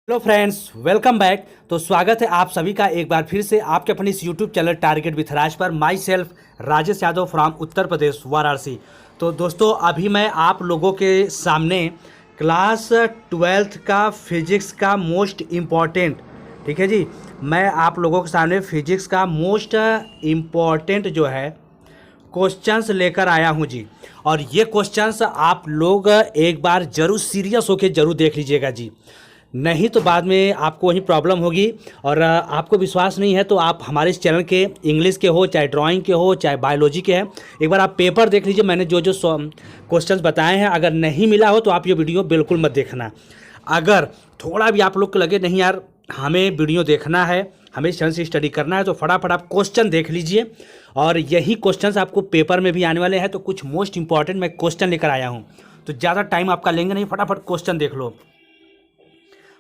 Hello friends, welcome back. तो स्वागत है आप सभी का एक बार फिर से आपके अपने इस YouTube channel target with Raj पर। Myself Rajesh Yadav from Uttar Pradesh Varanasi. तो दोस्तों, अभी मैं आप लोगों के सामने क्लास 12th का फिजिक्स का मोस्ट इम्पॉर्टेंट, ठीक है जी, मैं आप लोगों के सामने फिजिक्स का मोस्ट इम्पॉर्टेंट जो है क्वेश्चंस लेकर आया हूं जी। और ये क्वेश्चंस आप लोग एक बार जरूर सीरियस होकर जरूर देख लीजिएगा जी, नहीं तो बाद में आपको वही प्रॉब्लम होगी। और आपको विश्वास नहीं है तो आप हमारे इस चैनल के इंग्लिश के हो, चाहे ड्राइंग के हो, चाहे बायोलॉजी के हैं, एक बार आप पेपर देख लीजिए। मैंने जो जो क्वेश्चंस बताए हैं, अगर नहीं मिला हो तो आप ये वीडियो बिल्कुल मत देखना। अगर थोड़ा भी आप लोग को लगे नहीं यार हमें वीडियो देखना है, हमें इस चैनल से स्टडी करना है, तो फटाफट आप क्वेश्चन देख लीजिए। और यही क्वेश्चंस आपको पेपर में भी आने वाले हैं। तो कुछ मोस्ट इंपॉर्टेंट मैं क्वेश्चन लेकर आया हूँ, तो ज़्यादा टाइम आपका लेंगे नहीं, फटाफट क्वेश्चन देख लो।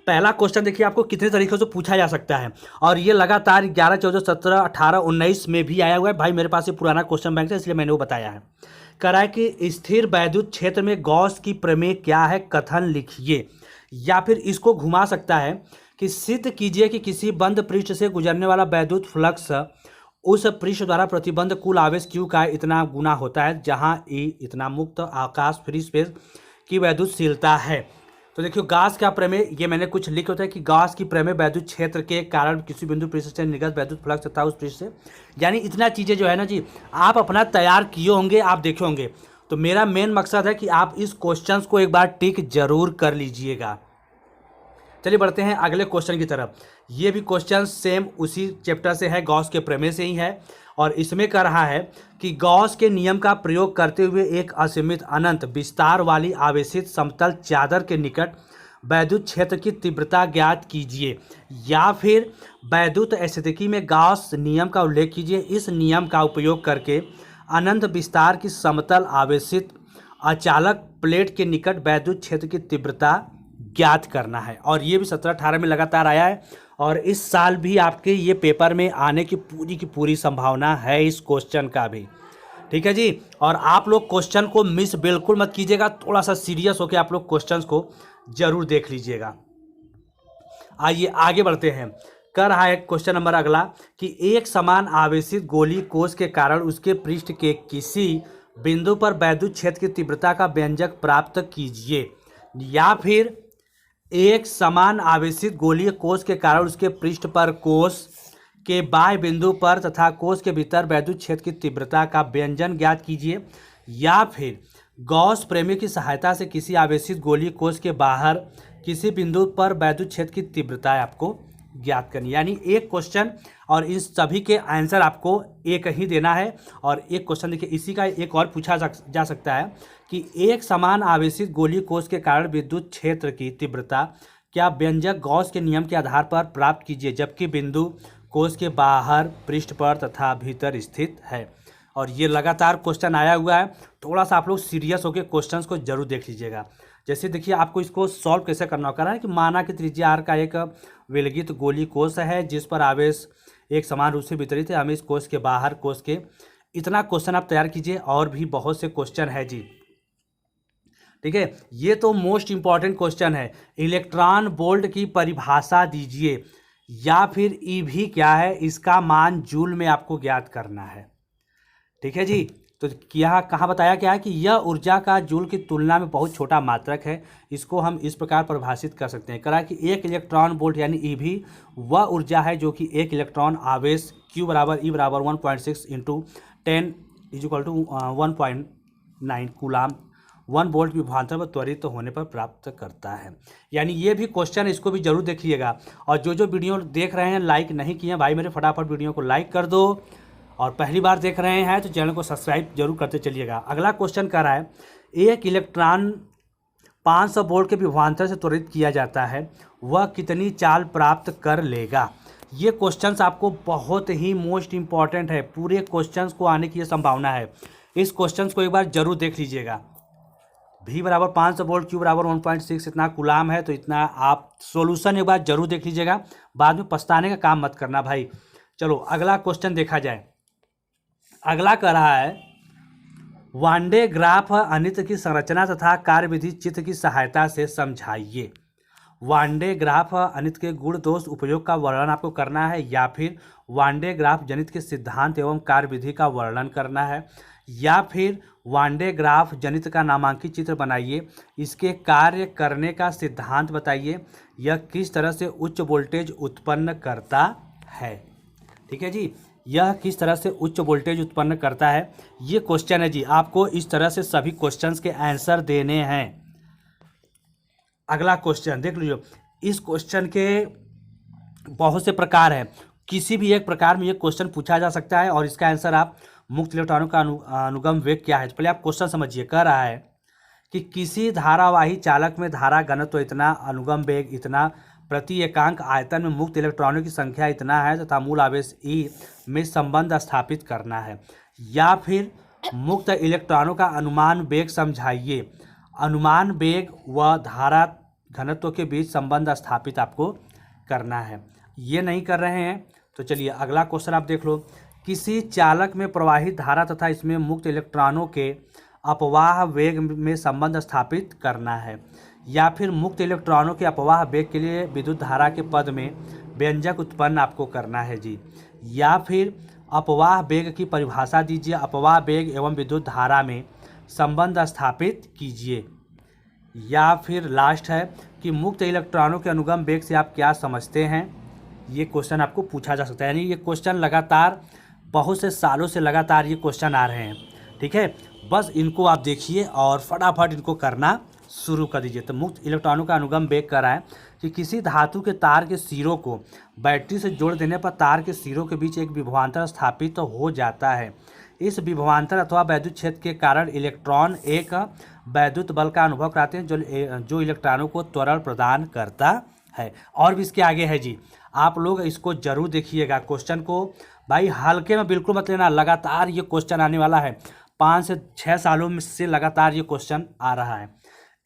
पहला क्वेश्चन देखिए, आपको कितने तरीक़ों से पूछा जा सकता है, और ये लगातार 11, 14, 17, 18, 19 में भी आया हुआ है। भाई मेरे पास ये पुराना क्वेश्चन बैंक है, इसलिए मैंने वो बताया है। कह रहा है कि स्थिर वैद्युत क्षेत्र में गॉस की प्रमेय क्या है, कथन लिखिए। या फिर इसको घुमा सकता है कि सिद्ध कीजिए कि किसी बंद पृष्ठ से गुजरने वाला वैद्युत फ्लक्स उस पृष्ठ द्वारा प्रतिबंध कुल आवेश Q का इतना गुना होता है, जहां E इतना मुक्त आकाश फ्री स्पेस की वैद्युतशीलता है। तो देखियो, गॉस का प्रमेय, ये मैंने कुछ लिख होता है कि गॉस की प्रमेय वैद्युत क्षेत्र के कारण किसी बिंदु पृष्ठ से निर्गत वैद्युत फ्लक्स तथा उस पृष्ठ से, यानी इतना चीज़ें जो है ना जी, आप अपना तैयार किए होंगे, आप देखे होंगे। तो मेरा मेन मकसद है कि आप इस क्वेश्चंस को एक बार टिक जरूर कर लीजिएगा। चलिए बढ़ते हैं अगले क्वेश्चन की तरफ। ये भी क्वेश्चन सेम उसी चैप्टर से है, गॉस के प्रमेय से ही है। और इसमें कह रहा है कि गॉस के नियम का प्रयोग करते हुए एक असीमित अनंत विस्तार वाली आवेशित समतल चादर के निकट वैद्युत क्षेत्र की तीव्रता ज्ञात कीजिए। या फिर वैद्युत स्थितिकी में गॉस नियम का उल्लेख कीजिए। इस नियम का उपयोग करके अनंत विस्तार की समतल आवेशित अचालक प्लेट के निकट वैद्युत क्षेत्र की तीव्रता ज्ञात करना है। और ये भी 17-18 में लगातार आया है, और इस साल भी आपके ये पेपर में आने की पूरी संभावना है इस क्वेश्चन का भी, ठीक है जी। और आप लोग क्वेश्चन को मिस बिल्कुल मत कीजिएगा, थोड़ा सा सीरियस होकर आप लोग क्वेश्चंस को जरूर देख लीजिएगा। आइए आगे बढ़ते हैं। कर रहा है क्वेश्चन नंबर अगला कि एक समान आवेशित गोली कोश के कारण उसके पृष्ठ के किसी बिंदु पर वैद्युत क्षेत्र की तीव्रता का व्यंजक प्राप्त कीजिए। या फिर एक समान आवेशित गोलीय कोश के कारण उसके पृष्ठ पर कोश के बाह्य बिंदु पर तथा कोश के भीतर वैद्युत क्षेत्र की तीव्रता का व्यंजन ज्ञात कीजिए। या फिर गॉस प्रमेय की सहायता से किसी आवेशित गोलीय कोश के बाहर किसी बिंदु पर वैद्युत क्षेत्र की तीव्रता आपको ज्ञात करनी। यानी एक क्वेश्चन और इन सभी के आंसर आपको एक ही देना है। और एक क्वेश्चन देखिए, इसी का एक और पूछा जा सकता है कि एक समान आवेशित गोलीय कोश के कारण विद्युत क्षेत्र की तीव्रता क्या व्यंजक गॉस के नियम के आधार पर प्राप्त कीजिए, जबकि बिंदु कोश के बाहर, पृष्ठ पर तथा भीतर स्थित है। और ये लगातार क्वेश्चन आया हुआ है, थोड़ा सा आप लोग सीरियस होकर क्वेश्चंस को जरूर देख लीजिएगा। जैसे देखिए, आपको इसको सॉल्व कैसे करना होगा है कि माना कि त्रिज्या r का एक विलगित गोलीय कोश है जिस पर आवेश एक समान रूप से वितरित है। हमें इस कोश के बाहर, कोश के, इतना क्वेश्चन आप तैयार कीजिए। और भी बहुत से क्वेश्चन है जी, ठीक है। ये तो मोस्ट इंपॉर्टेंट क्वेश्चन है। इलेक्ट्रॉन वोल्ट की परिभाषा दीजिए। या फिर ईवी क्या है, इसका मान जूल में आपको ज्ञात करना है, ठीक है जी। तो यहाँ कहाँ बताया क्या है कि यह ऊर्जा का जूल की तुलना में बहुत छोटा मात्रक है। इसको हम इस प्रकार परिभाषित कर सकते हैं। करा कि एक इलेक्ट्रॉन वोल्ट यानी ईवी वह ऊर्जा है जो कि एक इलेक्ट्रॉन आवेश Q बराबर E बराबर 1.6 into 10 equal to 1.9 coulomb 1 volt विभवांतर पर त्वरित होने पर प्राप्त करता है। यानी ये भी क्वेश्चन, इसको भी जरूर देखिएगा। और जो जो वीडियो देख रहे हैं लाइक नहीं किए भाई मेरे, फटाफट वीडियो को लाइक कर दो। और पहली बार देख रहे हैं तो चैनल को सब्सक्राइब जरूर करते चलिएगा। अगला क्वेश्चन कर रहा है, एक इलेक्ट्रॉन 500 वोल्ट के विभवांतर से त्वरित किया जाता है, वह कितनी चाल प्राप्त कर लेगा। ये क्वेश्चंस आपको बहुत ही मोस्ट इंपॉर्टेंट है, पूरे क्वेश्चंस को आने की ये संभावना है। इस क्वेश्चंस को एक बार जरूर देख लीजिएगा। V बराबर 500 वोल्ट, Q बराबर 1.6 इतना कूलाम है, तो इतना आप सोल्यूशन एक बार जरूर देख लीजिएगा, बाद में पछताने का काम मत करना भाई। चलो अगला क्वेश्चन देखा जाए। अगला कह रहा है, वान डे ग्राफ अनित की संरचना तथा कार्यविधि चित्र की सहायता से समझाइए। वन डे ग्राफ अनित के गुण दोष उपयोग का वर्णन आपको करना है, या फिर वन डे ग्राफ जनित के सिद्धांत एवं कार्यविधि का वर्णन करना है, या फिर वन डे ग्राफ जनित का नामांकित चित्र बनाइए, इसके कार्य करने का सिद्धांत बताइए, यह किस तरह से उच्च वोल्टेज उत्पन्न करता है। ठीक है जी, यह किस तरह से उच्च वोल्टेज उत्पन्न करता है, ये क्वेश्चन है जी। आपको इस तरह से सभी क्वेश्चंस के आंसर देने हैं। अगला क्वेश्चन देख लीजिए। इस क्वेश्चन के बहुत से प्रकार हैं, किसी भी एक प्रकार में ये क्वेश्चन पूछा जा सकता है और इसका आंसर आप मुक्त इलेक्ट्रॉनों का अनुगम वेग क्या है। तो पहले आप क्वेश्चन समझिए। कह रहा है कि किसी धारावाही चालक में धारा घनत्व तो इतना, अनुगम वेग इतना, प्रति एकांक आयतन में मुक्त इलेक्ट्रॉनों की संख्या इतना है तथा मूल आवेश E में संबंध स्थापित करना है, या फिर मुक्त इलेक्ट्रॉनों का अनुमान वेग समझाइए। अनुमान वेग व धारा घनत्व के बीच संबंध स्थापित आपको करना है। ये नहीं कर रहे हैं तो चलिए अगला क्वेश्चन आप देख लो। किसी चालक में प्रवाहित धारा तथा इसमें मुक्त इलेक्ट्रॉनों के अपवाह वेग में संबंध स्थापित करना है, या फिर मुक्त इलेक्ट्रॉनों के अपवाह वेग के लिए विद्युत धारा के पद में व्यंजक उत्पन्न आपको करना है जी, या फिर अपवाह वेग की परिभाषा दीजिए, अपवाह वेग एवं विद्युत धारा में संबंध स्थापित कीजिए, या फिर लास्ट है कि मुक्त इलेक्ट्रॉनों के अनुगम वेग से आप क्या समझते हैं। ये क्वेश्चन आपको पूछा जा सकता है, यानी ये क्वेश्चन लगातार बहुत से सालों से लगातार ये क्वेश्चन आ रहे हैं। ठीक है, बस इनको आप देखिए और फटाफट इनको करना शुरू कर दीजिए। तो मुक्त इलेक्ट्रॉनों का अनुगम वेग कर रहा है कि किसी धातु के तार के सिरों को बैटरी से जोड़ देने पर तार के सिरों के बीच एक विभवांतर स्थापित तो हो जाता है। इस विभवांतर अथवा वैद्युत क्षेत्र के कारण इलेक्ट्रॉन एक वैद्युत बल का अनुभव कराते हैं जो इलेक्ट्रॉनों को त्वरण प्रदान करता है। और भी इसके आगे है जी, आप लोग इसको जरूर देखिएगा। क्वेश्चन को भाई हल्के में बिल्कुल मत लेना, लगातार ये क्वेश्चन आने वाला है। 5 से 6 सालों में से लगातार ये क्वेश्चन आ रहा है।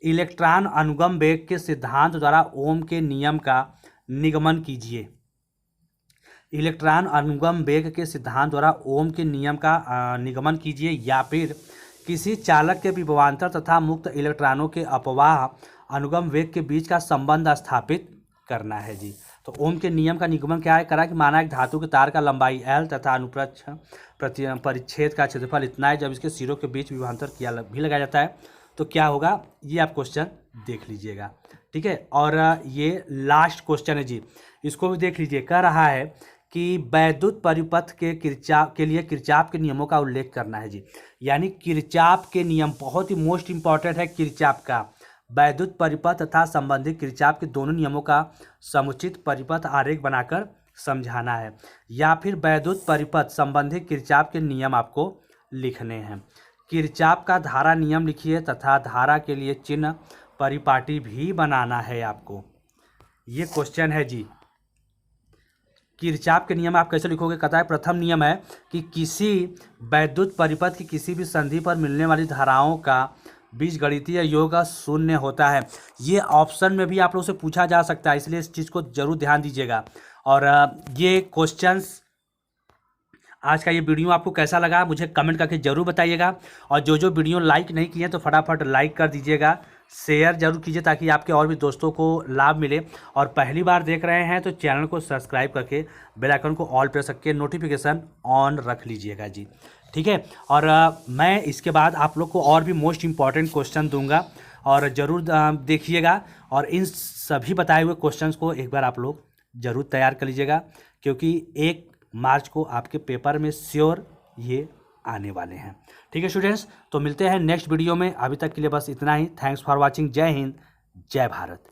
इलेक्ट्रॉन अनुगम वेग के सिद्धांत द्वारा ओम के नियम का निगमन कीजिए। इलेक्ट्रॉन अनुगम वेग के सिद्धांत द्वारा ओम के नियम का निगमन कीजिए, या फिर किसी चालक के विभवांतर तथा मुक्त इलेक्ट्रॉनों के अपवाह अनुगम वेग के बीच का संबंध स्थापित करना है जी। तो ओम के नियम का निगमन क्या है, करा कि माना एक धातु के तार का लंबाई L तथा अनुप्रस्थ परिच्छेद का क्षेत्रफल इतना है, जब इसके सिरों के बीच विभवांतर किया भी लगाया जाता है तो क्या होगा, ये आप क्वेश्चन देख लीजिएगा। ठीक है, और ये लास्ट क्वेश्चन है जी, इसको भी देख लीजिए। कह रहा है कि वैद्युत परिपथ के लिए किरचॉफ के नियमों का उल्लेख करना है जी। यानी किरचॉफ के नियम बहुत ही मोस्ट इंपॉर्टेंट है। किरचॉफ का वैद्युत परिपथ तथा संबंधित किरचॉफ के दोनों नियमों का समुचित परिपथ आरेख बनाकर समझाना है, या फिर वैद्युत परिपथ संबंधित किरचॉफ के नियम आपको लिखने हैं। किरचॉफ का धारा नियम लिखिए तथा धारा के लिए चिन्ह परिपाटी भी बनाना है आपको। ये क्वेश्चन है जी। किरचॉफ के नियम आप कैसे लिखोगे, कहता है प्रथम नियम है कि किसी वैद्युत परिपथ की किसी भी संधि पर मिलने वाली धाराओं का बीजगणितीय योग शून्य होता है। ये ऑप्शन में भी आप लोगों से पूछा जा सकता है, इसलिए इस चीज़ को जरूर ध्यान दीजिएगा। और ये क्वेश्चंस, आज का ये वीडियो आपको कैसा लगा मुझे कमेंट करके जरूर बताइएगा। और जो वीडियो लाइक नहीं किए तो फटाफट लाइक कर दीजिएगा, शेयर जरूर कीजिए ताकि आपके और भी दोस्तों को लाभ मिले। और पहली बार देख रहे हैं तो चैनल को सब्सक्राइब करके बेल आइकन को ऑल प्रेस करके नोटिफिकेशन ऑन रख लीजिएगा जी। ठीक है, और मैं इसके बाद आप लोग को और भी मोस्ट इम्पॉर्टेंट क्वेश्चन दूंगा और ज़रूर देखिएगा। और इन सभी बताए हुए क्वेश्चंस को एक बार आप लोग ज़रूर तैयार कर लीजिएगा, क्योंकि 1 मार्च को आपके पेपर में श्योर ये आने वाले हैं। ठीक है स्टूडेंट्स, तो मिलते हैं नेक्स्ट वीडियो में। अभी तक के लिए बस इतना ही। Thanks for watching. जय हिंद, जय भारत।